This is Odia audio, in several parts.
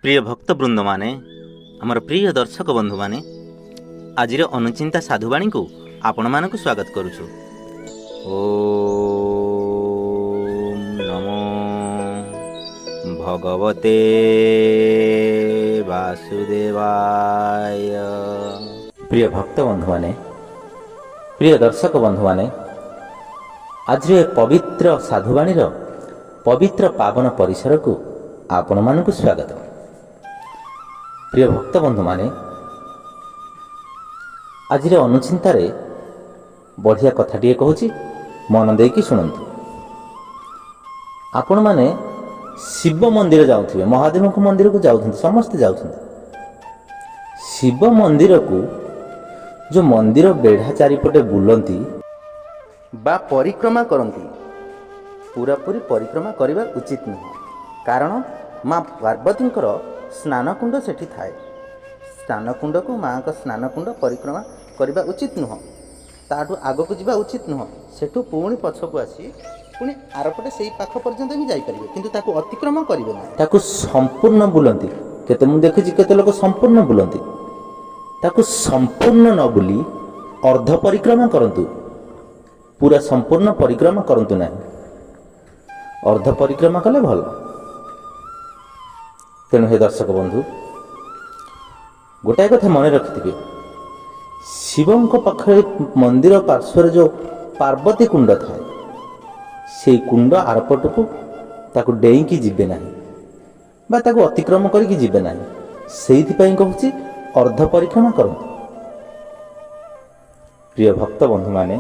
प्रिय भक्तवृंद माने आमर प्रिय दर्शक बंधु माने आज अनुचिंता साधुवाणी को आपण मानक स्वागत करुछु। ओम नमो भगवते वासुदेवाय। प्रिय भक्त बंधु माने प्रिय दर्शक बंधु माने आज पवित्र साधुवाणी पवित्र पावन परिसर को आपण मानक स्वागत। प्रिय भक्त बंधु माने आज अनुचिंतार बढ़िया कथाटे कहूँ मन देकी शुणु। आपण माने शिव मंदिर जाऊे महादेव मंदिर को जाऊँ समस्ते जाऊँ शिव मंदिर को जो मंदिर बेढ़ा चारिपटे बुलती बा परिक्रमा करती पूरा पूरी परिक्रमा करवा उचित नुह। कारण माँ पार्वती स्नानकुंड सेठी थाए। स्नानकुंड को माँ का स्नानकुंड परिक्रमा करवा उचित नुह। ताठू आग को जावा उचित नुह। सेठू पुणी पछकू आसी पुणी आरपटे से पाख पर्यंत भी जापर किंतु ताकू अतिक्रमण करेंगे ना। ताकू संपूर्ण बुलती केते मु देखी केते लोक संपूर्ण बुलती ताकू संपूर्ण न बुली अर्ध परिक्रमा करंतु पूरा संपूर्ण परिक्रमा करंतु ना। अर्ध परिक्रमा कले भल। तेणु हे दर्शक बंधु गोटाए कथा मन रखिथे शिवों पाखे मंदिर पार्श्वर जो पार्वती कुंड थाए से कुंड आरपट को ताकू डेईकी जीवे ना बा ताकू अतिक्रम करके जीवे ना। सेइथिपई कहूची अर्ध परिक्रमा करंतु। प्रिय भक्त बंधु माने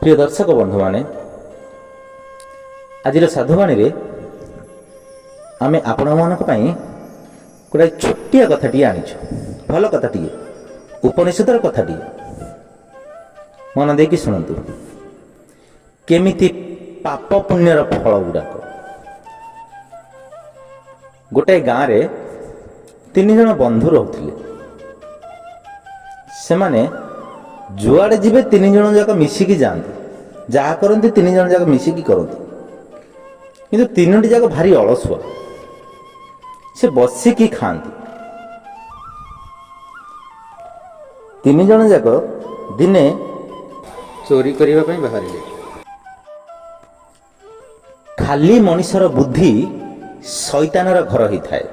प्रिय दर्शक बंधु माने आज साधुवाणी रे आमे आपण मानक पई गोटे छोटिया कथाटी आनिछु। भल कथाटी उपनिषदर कथाटी मन देकी शुणु। केमिति पाप पुण्यर फल गुड़ाक गोटे गाँव रे 3 जन बंधु रहउथिले। सेमाने जुआड़े जीवे 3 जन जाक मिसिकी जाते जहा करती 3 जन जाक मिसिकी करती किंतु 3टी जाक भारी अलसुआ से बसिकी खाती। 3 जन जाक दिने चोरी करने बाहर खाली मनीषर बुद्धि शैतानर घर ही थाए।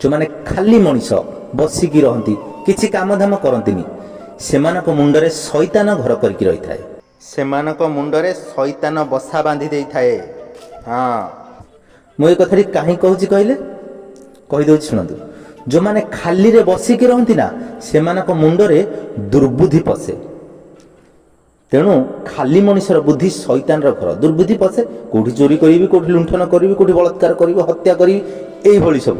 जो माने खाली मनीष बसिकी रहती किछि काम धाम करंतिनी सेमानक मुंडरे शैतान घर करके रही थाए। सेमानक मुंडरे शैतान बसा बांधी दे थाए। हाँ मु ए कथाटी कहीं कहूँ कहले कहीदे शुणु। जो माने खाली रे बसिकी रहती ना सेमानक मुंडरे दुर्बुद्धि पशे। तेणु खाली मनीषर बुद्धि शैतानर घर दुर्बुद्धि पशे। कौटी चोरी करी कौटी लुंठन करी कौटी बलात्कार करी हत्या करी एभली सब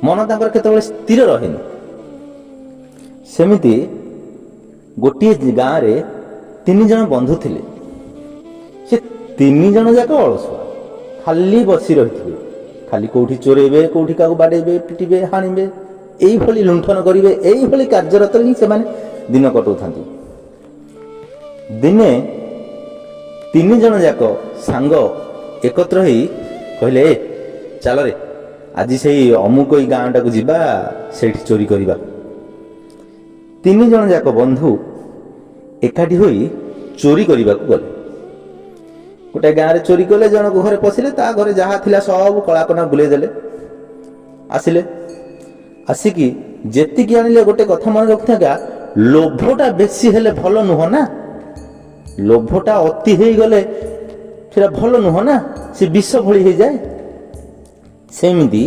मन तांकर केतेबेले स्थिर रहेनी। सेमिति गोटे गाँव रे 3 जन बंधु थिले। से 3 जन जाक अलसुआ खाली बसी रही खाली कौटी चोरेबे कौटी का बाड़ेबे पिटिबे हाणिबे एभली लुंठन करेंगे एभली कार्यरत ही से दिन कटाऊँ। दिने 3 जन जाक सांग एकत्र हो कहले चल रे आज से अमुक गाँव टाक जीवा से चोरी करवा। 3 जन जाक बंधु एकाठी होई चोरी करने को गले। गोटे गाँव रे चोरी कले जन को घरे पशिले ता घरे जहाँ थिला सब कलाकना बुले देले आसिले आसिकी जेतिकी आनिले गोटे कथा मन रखिथा लोभटा बेसी हेले भल नुह ना। लोभटा अति हो गले फिर भल नुह ना से विष भली हो जाए। सेमिति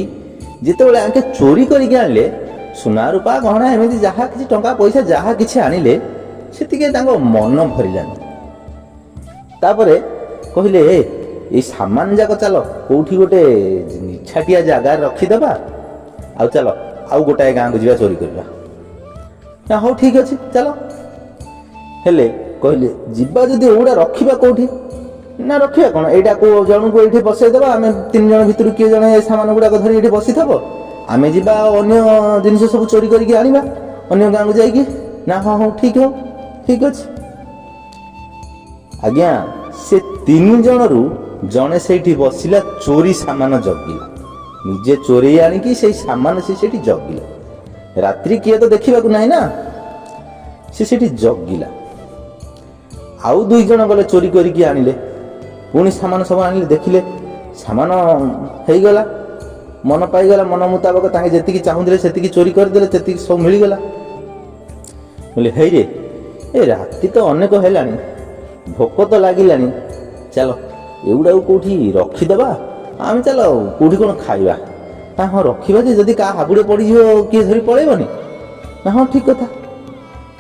जितेबाला आके चोरी करके आनिले सुना रूपा गहना एमती जहाँ किसी टंका पैसा जहाँ किसी आनिले सेतिके तांको मन भरिलानी। तापरे कहले ए सामान जाक चल कौटी गोटे निछाटिया जगार रखीदबा आउ चल आउ गोटाए गाँव को जीवा चोरी करवा। हाँ ठीक अच्छे चल हेले कहले जीवा जदि एगुड़ा रखा कौटी ना रखा कौन एटा को जन को ये बसईदे आम 3 जन भितर किए जन सामान गुड़ाक धरी ये बसी थब आम जा अन्य जिनस सब चोरी करके आनिबा अन्य गाँव को जाइए ना। हाँ हाँ ठीक अच्छे आज्ञा से 3 जन रु जने से बसिला चोरी सामान जगिला ନିଜେ ଚୋରେଇ ଆଣିକି ସେଇ ସାମାନ ସେ ସେଠି ଜଗିଲା। ରାତ୍ରି କିଏ ତ ଦେଖିବାକୁ ନାହିଁ ନା, ସେ ସେଠି ଜଗିଲା। ଆଉ 2 ଜଣ ଗଲେ ଚୋରି କରିକି ଆଣିଲେ, ପୁଣି ସାମାନ ସବୁ ଆଣିଲେ, ଦେଖିଲେ ସାମାନ ହେଇଗଲା, ମନ ପାଇଗଲା, ମନ ମୁତାବକ ତାଙ୍କେ ଯେତିକି ଚାହୁଁଥିଲେ ସେତିକି ଚୋରି କରିଦେଲେ, ସେତିକି ସବୁ ମିଳିଗଲା। କହିଲେ ହେଇରେ, ଏ ରାତି ତ ଅନେକ ହେଲାଣି, ଭୋକ ତ ଲାଗିଲାଣି, ଚାଲ ଏଗୁଡ଼ାକୁ କେଉଁଠି ରଖିଦେବା, ଆମେ ଚାଲ କେଉଁଠି କ'ଣ ଖାଇବା। ନା ହଁ ରଖିବା ଯେ ଯଦି କାହା ହାବୁଡ଼େ ପଡ଼ିଯିବ କିଏ ଧରି ପଳେଇବନି। ନା ହଁ ଠିକ୍ କଥା।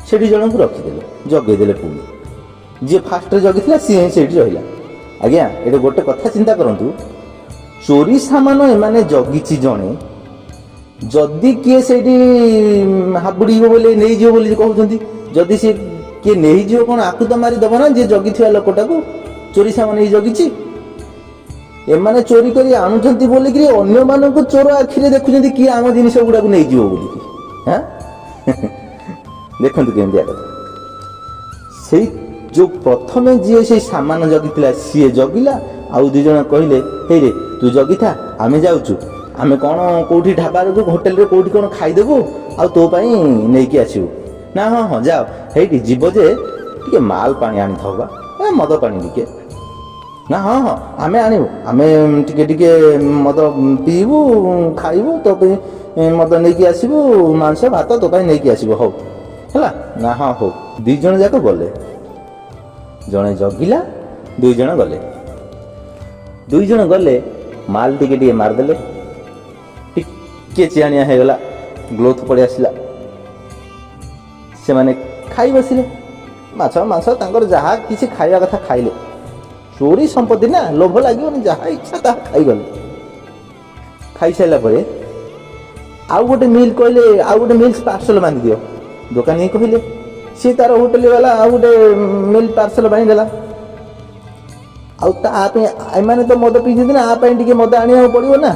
ସେଠି ଜଣଙ୍କୁ ରଖିଦେଲେ, ଜଗେଇଦେଲେ। ପୁଣି ଯିଏ ଫାଷ୍ଟରେ ଜଗିଥିଲା ସିଏ ହିଁ ସେଇଠି ରହିଲା। ଆଜ୍ଞା ଏଠି ଗୋଟେ କଥା ଚିନ୍ତା କରନ୍ତୁ, ଚୋରି ସାମାନ ଏମାନେ ଜଗିଛି ଜଣେ, ଯଦି କିଏ ସେଇଠି ହାବୁଡ଼ିବ ବୋଲି ନେଇଯିବ ବୋଲି କହୁଛନ୍ତି, ଯଦି ସିଏ କିଏ ନେଇଯିବ କ'ଣ ଆକୁ ତ ମାରିଦେବ ନା, ଯିଏ ଜଗିଥିବା ଲୋକଟାକୁ। ଚୋରି ସାମାନ ନେଇ ଜଗିଛି, ଏମାନେ ଚୋରି କରି ଆଣୁଛନ୍ତି ବୋଲିକିରି ଅନ୍ୟମାନଙ୍କୁ ଚୋର ଆଖିରେ ଦେଖୁଛନ୍ତି କିଏ ଆମ ଜିନିଷ ଗୁଡ଼ାକୁ ନେଇଯିବ ବୋଲିକି। ହଁ ଦେଖନ୍ତୁ କେମିତିଆ କଥା। ସେଇ ଯୋଉ ପ୍ରଥମେ ଯିଏ ସେଇ ସାମାନ ଜଗିଥିଲା ସିଏ ଜଗିଲା, ଆଉ 2 ଜଣ କହିଲେ ହେଇରେ ତୁ ଜଗିଥା, ଆମେ ଯାଉଛୁ, ଆମେ କ'ଣ କେଉଁଠି ଢାବାରେ ହୋଟେଲରେ କେଉଁଠି କ'ଣ ଖାଇଦେବୁ, ଆଉ ତୋ ପାଇଁ ନେଇକି ଆସିବୁ। ନା ହଁ ହଁ ଯାଅ, ହେଇଠି ଯିବ ଯେ ଟିକେ ମାଲ ପାଣି ଆଣିଥାଉ ବା, ମଦ ପାଣି ଟିକେ। ନା ହଁ ହଁ ଆମେ ଆଣିବୁ, ଆମେ ଟିକେ ଟିକେ ମଦ ପିଇବୁ, ଖାଇବୁ, ତୋ ପାଇଁ ମଦ ନେଇକି ଆସିବୁ, ମାଂସ ଭାତ ତୋ ପାଇଁ ନେଇକି ଆସିବୁ, ହଉ ହେଲା। ନା ହଁ ହଉ। 2 ଜଣ ଯାକ ଗଲେ, ଜଣେ ଜଗିଲା, 2 ଜଣ ଗଲେ। 2 ଜଣ ଗଲେ, ମାଲ ଟିକେ ଟିକେ ମାରିଦେଲେ, ଟିକେ ଚିଆଣିଆ ହେଇଗଲା, ଗ୍ଲୋଥ ପଳେଇ ଆସିଲା। ସେମାନେ ଖାଇ ବସିଲେ, ମାଛ ମାଂସ ତାଙ୍କର ଯାହା କିଛି ଖାଇବା କଥା ଖାଇଲେ। ଚୋରି ସମ୍ପତ୍ତି ନା, ଲୋଭ ଲାଗିବନି, ଯାହା ଇଚ୍ଛା ତାହା ଖାଇଗଲେ। ଖାଇସାରିଲା ପରେ ଆଉ ଗୋଟେ ମିଲ୍ କହିଲେ, ଆଉ ଗୋଟେ ମିଲ୍ସ ପାର୍ସଲ ବାନ୍ଧିଦିଅ। ଦୋକାନୀ କହିଲେ, ସିଏ ତାର ହୋଟେଲ ବାଲା ଆଉ ଗୋଟେ ମିଲ୍ ପାର୍ସଲ ବାନ୍ଧିଦେଲା। ଆଉ ତା ପାଇଁ ଏମାନେ ତ ମଦ ପିଇଛନ୍ତି ନା, ଆ ପାଇଁ ଟିକେ ମଦ ଆଣିବାକୁ ପଡ଼ିବ ନା,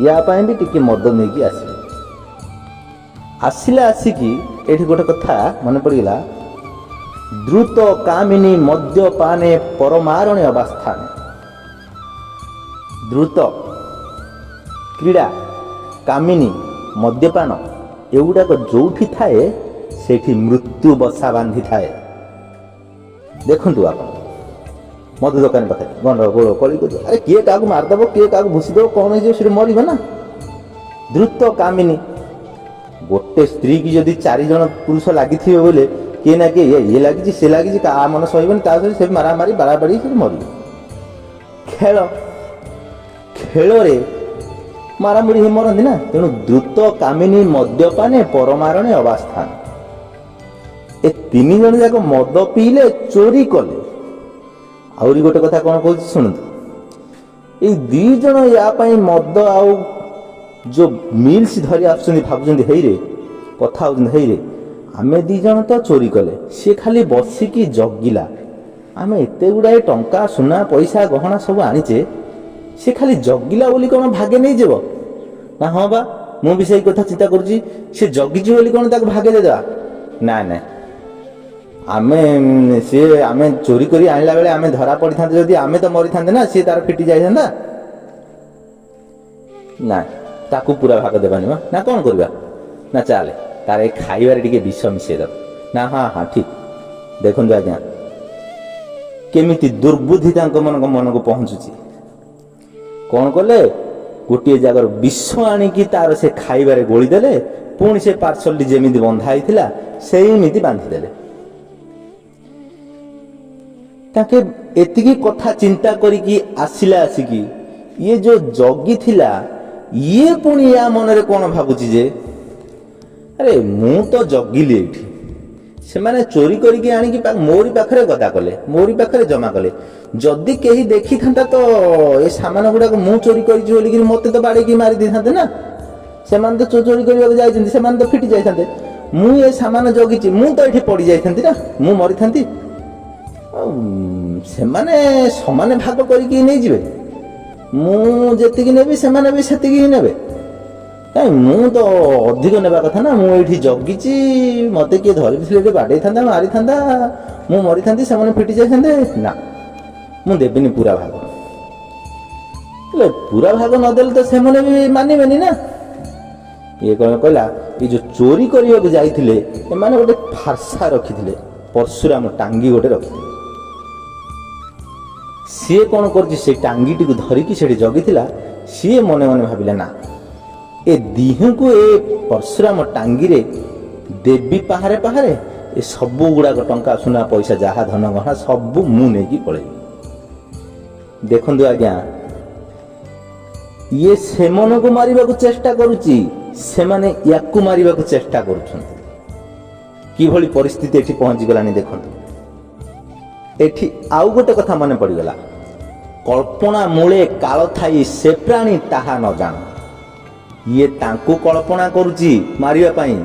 ୟା ପାଇଁ ବି ଟିକେ ମଦ ନେଇକି ଆସିଲେ। ଆସିକି ଏଠି ଗୋଟେ କଥା ମନେ ପଡ଼ିଗଲା, ଦ୍ରୁତ କାମିନୀ ମଦ୍ୟପାନେ ପରମାରଣ୍ୟ ଅବସ୍ଥାନେ। ଦ୍ରୁତ କ୍ରୀଡ଼ା, କାମିନୀ, ମଦ୍ୟପାନ ଏଗୁଡ଼ାକ ଯୋଉଠି ଥାଏ ସେଇଠି ମୃତ୍ୟୁ ବସା ବାନ୍ଧିଥାଏ। ଦେଖନ୍ତୁ ଆପଣ ମଦ ଦୋକାନୀ ପାଖରେ ଗଣ୍ଡଗୋଳ କଳି କରୁଛ, ଆରେ କିଏ କାହାକୁ ମାରିଦେବ, କିଏ କାହାକୁ ଭୁଷିଦେବ, କ'ଣ ହେଇଯିବ, ସେଠି ମରିବ ନା। ଦ୍ରୁତ କାମିନୀ, ଗୋଟେ ସ୍ତ୍ରୀ କି ଯଦି 4 ଜଣ ପୁରୁଷ ଲାଗିଥିବେ ବୋଲେ କିଏ ନା କିଏ ଇଏ ଲାଗିଛି ସେ ଲାଗିଛି, କାହା ମନ ସହିବନି, ତା ସହିତ ସେ ମାରାମାରି ବାଡ଼ାବାଡ଼ି ସେଠି ମରିବ। ଖେଳରେ ମାରାମୁରି ହେଇ ମରନ୍ତି ନା। ତେଣୁ ଦ୍ରୁତ କାମିନୀ ମଦ୍ୟପାନେ ପରମାରଣ୍ୟ ଅବସ୍ଥାନ। ଏ 3 ଜଣ ଯାକ ମଦ ପିଇଲେ, ଚୋରି କଲେ। ଆହୁରି ଗୋଟେ କଥା କ'ଣ କହୁଛି ଶୁଣନ୍ତୁ, ଏଇ 2 ଜଣ ୟା ପାଇଁ ମଦ ଆଉ ଯୋଉ ମିଲ୍ସ ଧରି ଆସୁଛନ୍ତି, ଭାବୁଛନ୍ତି ହେଇରେ କଥା ହଉଛନ୍ତି, ହେଇରେ ଆମେ 2 ଜଣ ତ ଚୋରି କଲେ, ସିଏ ଖାଲି ବସିକି ଜଗିଲା, ଆମେ ଏତେ ଗୁଡ଼ାଏ ଟଙ୍କା ସୁନା ପଇସା ଗହଣା ସବୁ ଆଣିଛେ, ସେ ଖାଲି ଜଗିଲା ବୋଲି କ'ଣ ଭାଗେ ନେଇଯିବ? ନା ହଁ ବା, ମୁଁ ବି ସେଇ କଥା ଚିନ୍ତା କରୁଛି, ସେ ଜଗିଛି ବୋଲି କ'ଣ ତାକୁ ଭାଗେ ଦେଇଦେବା? ନାଇଁ ନାଇଁ, ଆମେ ଚୋରି କରି ଆଣିଲା ବେଳେ ଆମେ ଧରା ପଡ଼ିଥାନ୍ତେ ଯଦି, ଆମେ ତ ମରିଥାନ୍ତେ ନା, ସିଏ ତାର ଫିଟି ଯାଇଥାନ୍ତା। ନା ତାକୁ ପୁରା ଭାଗ ଦେବାନି ବା। ନା କ'ଣ କରିବା? ନା ଚାଲେ ତାର ଏ ଖାଇବାରେ ଟିକେ ବିଷ ମିଶେଇଦେବା। ନା ହଁ ହଁ ଠିକ୍। ଦେଖନ୍ତୁ ଆଜ୍ଞା କେମିତି ଦୁର୍ବୁଦ୍ଧି ତାଙ୍କ ମନକୁ ପହଞ୍ଚୁଛି। କ'ଣ କଲେ, ଗୋଟିଏ ଜାଗାରୁ ବିଷ ଆଣିକି ତାର ସେ ଖାଇବାରେ ଗୋଳିଦେଲେ, ପୁଣି ସେ ପାର୍ସଲଟି ଯେମିତି ବନ୍ଧା ହେଇଥିଲା ସେଇମିତି ବାନ୍ଧିଦେଲେ। ତାକେ ଏତିକି କଥା ଚିନ୍ତା କରିକି ଆସିକି ଇଏ ଯୋଉ ଜଗିଥିଲା, ଇଏ ପୁଣି ୟା ମନରେ କ'ଣ ଭାବୁଛି ଯେ ଆରେ ମୁଁ ତ ଜଗିଲି ଏଇଠି, ସେମାନେ ଚୋରି କରିକି ଆଣିକି ମୋରି ପାଖରେ ଗଦା କଲେ, ମୋରି ପାଖରେ ଜମା କଲେ, ଯଦି କେହି ଦେଖିଥାନ୍ତା ତ ଏ ସାମାନ ଗୁଡ଼ାକ ମୁଁ ଚୋରି କରିଛି ବୋଲିକି ମୋତେ ତ ବାଡ଼େଇକି ମାରି ଦେଇଥାନ୍ତେ ନା। ସେମାନେ ତ ଚୋରି କରିବାକୁ ଯାଇଛନ୍ତି, ସେମାନେ ତ ଫିଟି ଯାଇଥାନ୍ତେ। ମୁଁ ଏ ସାମାନ ଜଗିଛି, ମୁଁ ତ ଏଠି ପଡ଼ି ଯାଇଥାନ୍ତି ନା, ମୁଁ ମରିଥାନ୍ତି। ଆଉ ସେମାନେ ସମାନ ଭାଗ କରିକି ନେଇଯିବେ, ମୁଁ ଯେତିକି ନେବି ସେମାନେ ବି ସେତିକି ହିଁ ନେବେ। କାଇଁ ମୁଁ ତ ଅଧିକ ନେବା କଥା ନା, ମୁଁ ଏଇଠି ଜଗିଛି, ମୋତେ କିଏ ଧରିଥିଲେ ଏଠି ବାଡ଼େଇଥାନ୍ତା, ମାରିଥାନ୍ତା, ମୁଁ ମରିଥାନ୍ତି, ସେମାନେ ଫିଟି ଯାଇଥାନ୍ତେ। ନା ମୁଁ ଦେବିନି ପୁରା ଭାଗ। ହେଲେ ପୁରା ଭାଗ ନଦେଲେ ତ ସେମାନେ ବି ମାନିବେନି ନା। ଇଏ କଣ କହିଲା, ଏ ଯୋଉ ଚୋରି କରିବାକୁ ଯାଇଥିଲେ ଏମାନେ ଗୋଟେ ଫାର୍ସା ରଖିଥିଲେ, ପରଶୁରାମ ଟାଙ୍ଗି ଗୋଟେ ରଖିଥିଲେ। ସିଏ କଣ କରୁଛି, ସେ ଟାଙ୍ଗିଟିକୁ ଧରିକି ସେଠି ଜଗିଥିଲା। ସିଏ ମନେ ମନେ ଭାବିଲା, ନା ଏ ଦିହଙ୍କୁ ଏ ପରଶୁରାମ ଟାଙ୍ଗିରେ ଦେବୀ ପାହାରେ ପାହାରେ ଏ ସବୁ ଗୁଡାକ ଟଙ୍କା ସୁନା ପଇସା ଯାହା ଧନ ଗହଣା ସବୁ ମୁଁ ନେଇକି ପଳେଇବି। ଦେଖନ୍ତୁ ଆଜ୍ଞା, ଇଏ ସେମାନଙ୍କୁ ମାରିବାକୁ ଚେଷ୍ଟା କରୁଛି, ସେମାନେ ୟାକୁ ମାରିବାକୁ ଚେଷ୍ଟା କରୁଛନ୍ତି। କିଭଳି ପରିସ୍ଥିତି ଏଠି ପହଞ୍ଚିଗଲାଣି ଦେଖନ୍ତୁ। ଏଠି ଆଉ ଗୋଟେ କଥା ମନେ ପଡିଗଲା, କଳ୍ପନା ମୂଳେ କାଳ ଥାଇ ସେ ପ୍ରାଣୀ ତାହା ନ ଜାଣ। ଇଏ ତାଙ୍କୁ କଳ୍ପନା କରୁଛି ମାରିବା ପାଇଁ,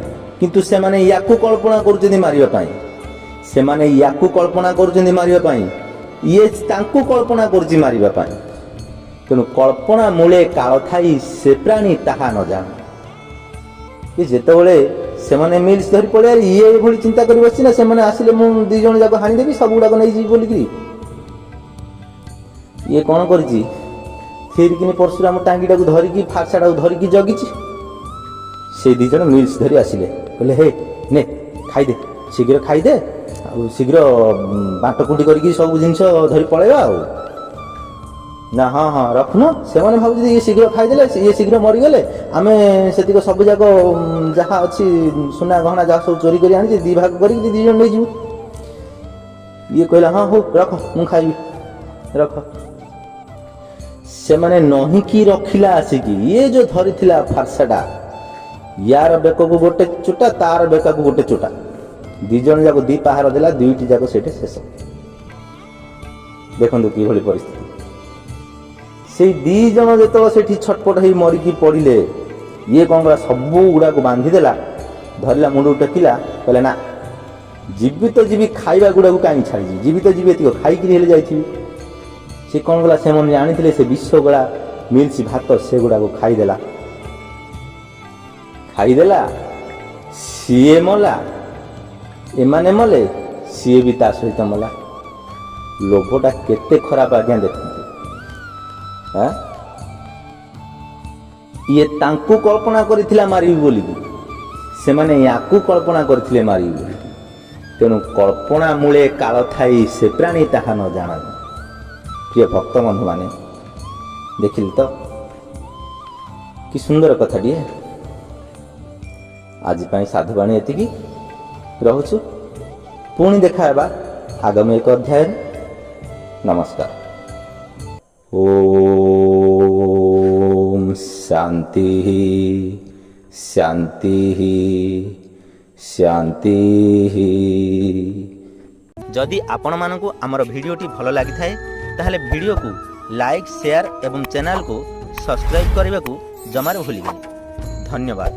କିନ୍ତୁ ସେମାନେ ୟାକୁ କଳ୍ପନା କରୁଛନ୍ତି ମାରିବା ପାଇଁ। ସେମାନେ ୟାକୁ କଳ୍ପନା କରୁଛନ୍ତି ମାରିବା ପାଇଁ, ଇଏ ତାଙ୍କୁ କଳ୍ପନା କରୁଛି ମାରିବା ପାଇଁ। ତେଣୁ କଳ୍ପନା ମୂଳେ କାଳ ଥାଇ ସେ ପ୍ରାଣୀ ତାହା ନ ଜାଣ। ଯେତେବେଳେ ସେମାନେ ମିଲ୍ସ ଧରି ପଳେଇଲେ, ଇଏ ଏଭଳି ଚିନ୍ତା କରି ବସିଛି ନା ସେମାନେ ଆସିଲେ ମୁଁ 2 ଜଣ ଯାକ ହାଣିଦେବି, ସବୁ ଗୁଡାକ ନେଇଯିବି ବୋଲିକି। ଇଏ କଣ କରିଛି, ଥିରିକିନି ପରଶୁରାମ ଟାଙ୍ଗିଟାକୁ ଧରିକି ଫାର୍ସାଟାକୁ ଧରିକି ଜଗିଛି। ସେ 2 ଜଣ ମିଲ୍ସ ଧରି ଆସିଲେ, କହିଲେ ହେ ନେ ଖାଇଦେ, ଶୀଘ୍ର ଖାଇଦେ, ଆଉ ଶୀଘ୍ର ବାଣ୍ଟକୁଣ୍ଟି କରିକି ସବୁ ଜିନିଷ ଧରି ପଳେଇବା ଆଉ। ନା ହଁ ହଁ ରଖୁନ, ସେମାନେ ଭାବୁଛନ୍ତି ଇଏ ଶୀଘ୍ର ଖାଇଦେଲେ, ଇଏ ଶୀଘ୍ର ମରିଗଲେ, ଆମେ ସେତିକ ସବୁ ଯାକ ଯାହା ଅଛି ସୁନା ଗହଣା ଯାହା ସବୁ ଚୋରି କରି ଆଣିଛି 2 ଭାଗ କରିକି 2 ଜଣ ନେଇଯିବୁ। ଇଏ କହିଲା ହଁ ହଉ ରଖ, ମୁଁ ଖାଇବି, ରଖ। ସେମାନେ ନହିଁକି ରଖିଲା ଆସିକି, ଇଏ ଯୋଉ ଧରିଥିଲା ଫାର୍ସାଟା, ୟାର ବେକକୁ ଗୋଟେ ଚୋଟା, ତାର ବେକକୁ ଗୋଟେ ଚୋଟା, 2 ଜଣ ଯାକ 2 ପାହାର ଦେଲା, 2ଟି ଯାକ ସେଠି ଶେଷ। ଦେଖନ୍ତୁ କିଭଳି ପରିସ୍ଥିତି। ସେଇ 2 ଜଣ ଯେତେବେଳେ ସେଠି ଛଟପଟ ହେଇ ମରିକି ପଡ଼ିଲେ, ଇଏ କଣ କଲା, ସବୁ ଗୁଡ଼ାକୁ ବାନ୍ଧିଦେଲା, ଧରିଲା ମୁଣ୍ଡକୁ ଟେକିଲା, କହିଲା ନା ଜୀବିତ ଯିବି, ଖାଇବା ଗୁଡ଼ାକୁ କାହିଁକି ଛାଡ଼ିଯିବି, ଜୀବିତ ଯିବି ଏତିକ ଖାଇକିରି ହେଲେ ଯାଇଥିବି। ସେ କଣ କଲା, ସେମାନେ ଜାଣିଥିଲେ ସେ ବିଷ ଗଳା ମିଲ୍ସ ଭାତ ସେଗୁଡ଼ାକୁ ଖାଇଦେଲା। ସିଏ ମଲା, ଏମାନେ ମଲେ, ସିଏ ବି ତା ସହିତ ମଲା। ଲୋଭଟା କେତେ ଖରାପ ଆଜ୍ଞା ଦେଖନ୍ତୁ। ଇଏ ତାଙ୍କୁ କଳ୍ପନା କରିଥିଲା ମାରିବି ବୋଲିକି, ସେମାନେ ୟାକୁ କଳ୍ପନା କରିଥିଲେ ମାରିବି ବୋଲି। ତେଣୁ କଳ୍ପନା ମୂଳେ କାଳ ଥାଇ ସେ ପ୍ରାଣୀ ତାହା ନ ଜାଣ। ପ୍ରିୟ ଭକ୍ତ ବନ୍ଧୁମାନେ, ଦେଖିଲି ତ କି ସୁନ୍ଦର କଥାଟିଏ। ଆଜି ପାଇଁ ସାଧୁବାଣୀ ଏତିକି, ରହୁଛୁ। ପୁଣି ଦେଖା ହେବା ଆଗାମୀ ଏକ ଅଧ୍ୟାୟରେ। ନମସ୍କାର। ଓମ୍ ଶାନ୍ତି ଶାନ୍ତି ଶାନ୍ତି। ଯଦି ଆପଣମାନଙ୍କୁ ଆମର ଭିଡ଼ିଓଟି ଭଲ ଲାଗିଥାଏ ତାହେଲେ ଭିଡ଼ିଓକୁ ଲାଇକ୍, ସେୟାର ଏବଂ ଚ୍ୟାନେଲକୁ ସବସ୍କ୍ରାଇବ୍ କରିବାକୁ ଜମାରୁ ଭୁଲିବେନି। ଧନ୍ୟବାଦ।